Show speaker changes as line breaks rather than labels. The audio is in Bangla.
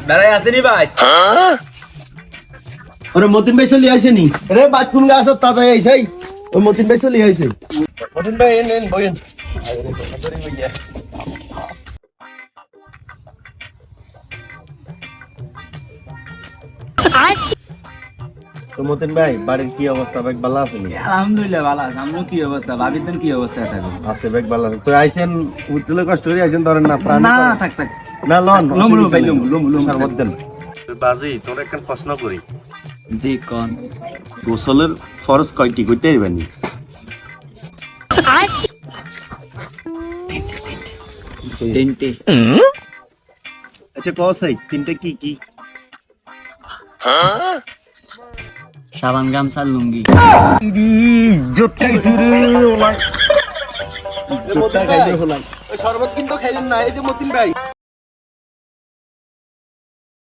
বেড়াই আসেনি ভাই?
ওরে মতিন ভাই চলি আইছেনি রে বাদ কোন গাছ তাড়াতাড়ি আইছাই ওই মতিন ভাই চলি আইছে
মতিন ভাই এন বইন।
তো মতিন ভাই বাড়ির কি অবস্থা ব্যাগ বালা আছে নি?
আলহামদুলিল্লাহ ভালো আছে। আমরাও কি অবস্থা, ভাবির দিন কি অবস্থায় থাকো?
আছে ব্যাগ বালা আছে। তো আইছেন উঠলে কষ্ট করে আইছেন ধরেন নাস্তা
না থাক থাক
না লন
লমু ভাই লমু
শরবত দেন। বাজি তোর একটা প্রশ্ন করি,
জি কোন
গোসলের ফরজ কয়টি কইতে পারবেন?
তিনটে।
আচ্ছা কসাই তিনটা কি কি?
সাবান গামছা লুঙ্গি।
ওই শরবত কিন্তু খাইলেন না এই যে মতিন ভাই